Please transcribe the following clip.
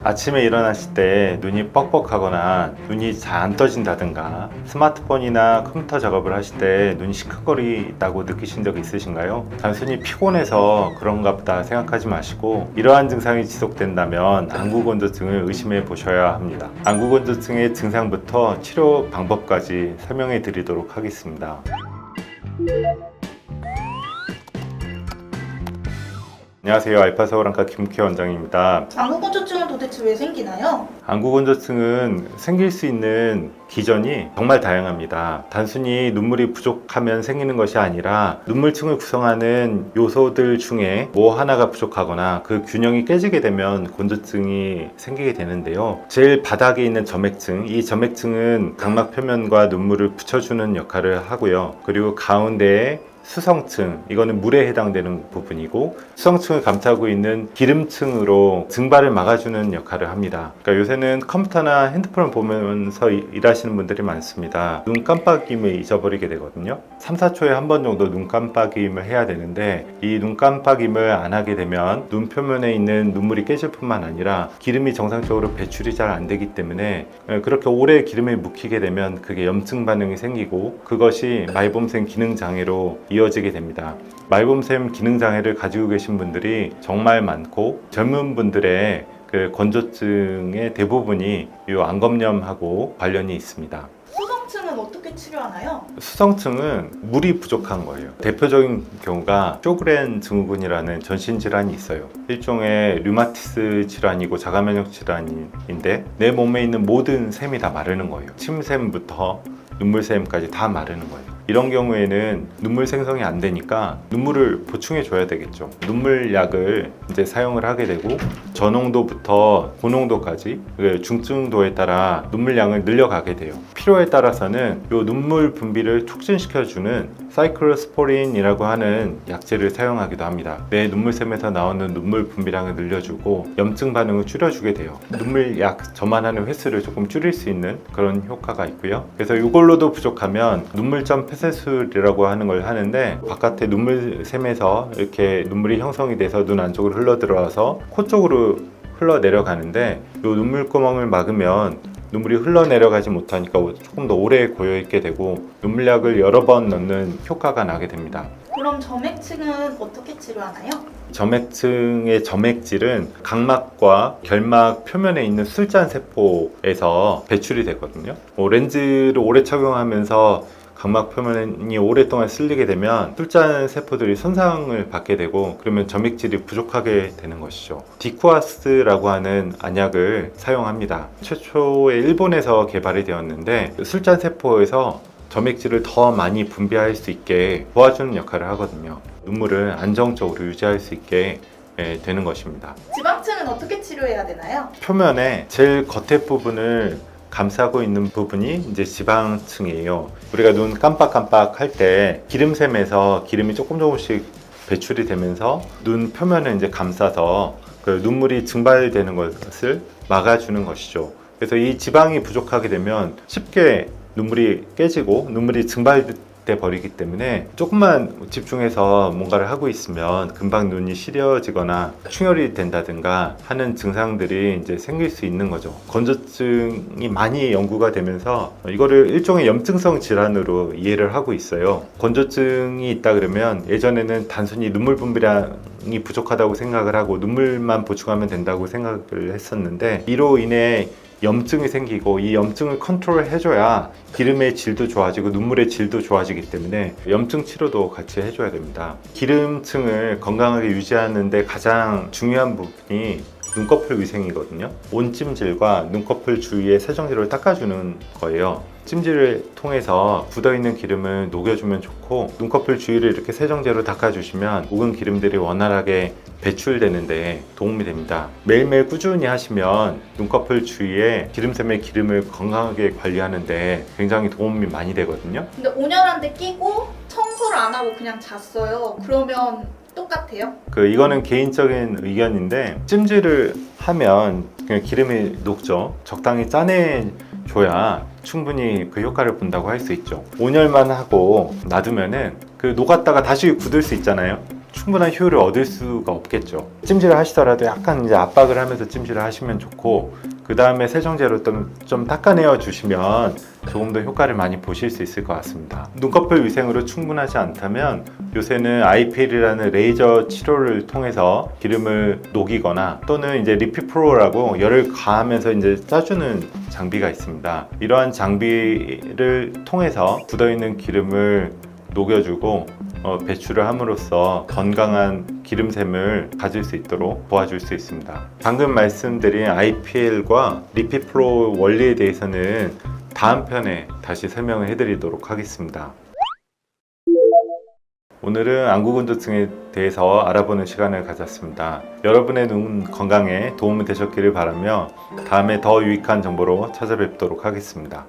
아침에 일어나실 때 눈이 뻑뻑하거나 눈이 잘 안 떠진다든가 스마트폰이나 컴퓨터 작업을 하실 때 눈이 시큰거리다고 느끼신 적 있으신가요? 단순히 피곤해서 그런가 보다 생각하지 마시고 이러한 증상이 지속된다면 안구건조증을 의심해 보셔야 합니다. 안구건조증의 증상부터 치료 방법까지 설명해 드리도록 하겠습니다. 안녕하세요. 알파서울안과 김국희 원장입니다. 안구건조증은 도대체 왜 생기나요? 안구건조증은 생길 수 있는 기전이 정말 다양합니다. 단순히 눈물이 부족하면 생기는 것이 아니라 눈물층을 구성하는 요소들 중에 뭐 하나가 부족하거나 그 균형이 깨지게 되면 건조증이 생기게 되는데요. 제일 바닥에 있는 점액층, 이 점액층은 각막 표면과 눈물을 붙여주는 역할을 하고요. 그리고 가운데에 수성층, 이거는 물에 해당되는 부분이고 수성층을 감싸고 있는 기름층으로 증발을 막아주는 역할을 합니다. 그러니까 요새는 컴퓨터나 핸드폰을 보면서 일하시는 분들이 많습니다. 눈 깜빡임을 잊어버리게 되거든요. 3, 4초에 한 번 정도 눈 깜빡임을 해야 되는데 이 눈 깜빡임을 안 하게 되면 눈 표면에 있는 눈물이 깨질 뿐만 아니라 기름이 정상적으로 배출이 잘 안 되기 때문에 그렇게 오래 기름에 묵히게 되면 그게 염증 반응이 생기고 그것이 말봄샘 기능장애로 이어지게 됩니다. 말봄샘 기능장애를 가지고 계신 분들이 정말 많고 젊은 분들의 그 건조증의 대부분이 이 안검염하고 관련이 있습니다. 수성층은 어떻게 치료하나요? 수성층은 물이 부족한 거예요. 대표적인 경우가 쇼그렌 증후군이라는 전신질환이 있어요. 일종의 류마티스 질환이고 자가면역 질환인데 내 몸에 있는 모든 샘이 다 마르는 거예요. 침샘부터 눈물샘까지 다 마르는 거예요. 이런 경우에는 눈물 생성이 안 되니까 눈물을 보충해 줘야 되겠죠. 눈물약을 이제 사용을 하게 되고 저농도부터 고농도까지 중증도에 따라 눈물량을 늘려가게 돼요. 필요에 따라서는 이 눈물 분비를 촉진시켜주는 사이클로스포린이라고 하는 약제를 사용하기도 합니다. 내 눈물샘에서 나오는 눈물 분비량을 늘려주고 염증 반응을 줄여주게 돼요. 눈물약 저만하는 횟수를 조금 줄일 수 있는 그런 효과가 있고요. 그래서 이걸로도 부족하면 눈물점 폐쇄술이라고 하는 걸 하는데 바깥에 눈물샘에서 이렇게 눈물이 형성이 돼서 눈 안쪽으로 흘러 들어와서 코 쪽으로 흘러 내려가는데 이 눈물구멍을 막으면 눈물이 흘러내려가지 못하니까 조금 더 오래 고여있게 되고 눈물약을 여러 번 넣는 효과가 나게 됩니다. 그럼 점액층은 어떻게 치료하나요? 점액층의 점액질은 각막과 결막 표면에 있는 술잔세포에서 배출이 되거든요. 렌즈를 오래 착용하면서 각막 표면이 오랫동안 쓸리게 되면 술잔 세포들이 손상을 받게 되고 그러면 점액질이 부족하게 되는 것이죠. 디쿠아스라고 하는 안약을 사용합니다. 최초에 일본에서 개발이 되었는데 술잔 세포에서 점액질을 더 많이 분비할 수 있게 도와주는 역할을 하거든요. 눈물을 안정적으로 유지할 수 있게 되는 것입니다. 지방층은 어떻게 치료해야 되나요? 표면의 제일 겉에 부분을 감싸고 있는 부분이 이제 지방층이에요. 우리가 눈 깜빡깜빡 할 때 기름샘에서 기름이 조금씩 배출이 되면서 눈 표면을 이제 감싸서 그 눈물이 증발되는 것을 막아주는 것이죠. 그래서 이 지방이 부족하게 되면 쉽게 눈물이 깨지고 눈물이 증발돼 버리기 때문에 조금만 집중해서 뭔가를 하고 있으면 금방 눈이 시려지거나 충혈이 된다든가 하는 증상들이 이제 생길 수 있는 거죠. 건조증이 많이 연구가 되면서 이거를 일종의 염증성 질환으로 이해를 하고 있어요. 건조증이 있다 그러면 예전에는 단순히 눈물 분비량이 부족하다고 생각을 하고 눈물만 보충하면 된다고 생각을 했었는데 이로 인해 염증이 생기고 이 염증을 컨트롤 해줘야 기름의 질도 좋아지고 눈물의 질도 좋아지기 때문에 염증 치료도 같이 해줘야 됩니다. 기름층을 건강하게 유지하는 데 가장 중요한 부분이 눈꺼풀 위생이거든요. 온찜질과 눈꺼풀 주위에 세정제로 닦아주는 거예요. 찜질을 통해서 굳어있는 기름을 녹여주면 좋고 눈꺼풀 주위를 이렇게 세정제로 닦아주시면 묵은 기름들이 원활하게 배출되는데 도움이 됩니다. 매일매일 꾸준히 하시면 눈꺼풀 주위에 기름샘의 기름을 건강하게 관리하는데 굉장히 도움이 많이 되거든요. 근데 온열한데 끼고 청소를 안 하고 그냥 잤어요. 그러면 똑같아요? 이거는 개인적인 의견인데 찜질을 하면 그냥 기름이 녹죠. 적당히 짜내줘야 충분히 그 효과를 본다고 할 수 있죠. 온열만 하고 놔두면은 그 녹았다가 다시 굳을 수 있잖아요. 충분한 효율을 얻을 수가 없겠죠. 찜질을 하시더라도 약간 이제 압박을 하면서 찜질을 하시면 좋고, 그 다음에 세정제로 좀 닦아내어 주시면 조금 더 효과를 많이 보실 수 있을 것 같습니다. 눈꺼풀 위생으로 충분하지 않다면 요새는 IPL이라는 레이저 치료를 통해서 기름을 녹이거나 또는 이제 리피프로라고 열을 가하면서 이제 짜주는 장비가 있습니다. 이러한 장비를 통해서 굳어있는 기름을 녹여주고 배출을 함으로써 건강한 기름샘을 가질 수 있도록 도와줄 수 있습니다. 방금 말씀드린 IPL과 리피프로 원리에 대해서는 다음 편에 다시 설명을 해드리도록 하겠습니다. 오늘은 안구건조증에 대해서 알아보는 시간을 가졌습니다. 여러분의 눈 건강에 도움이 되셨기를 바라며 다음에 더 유익한 정보로 찾아뵙도록 하겠습니다.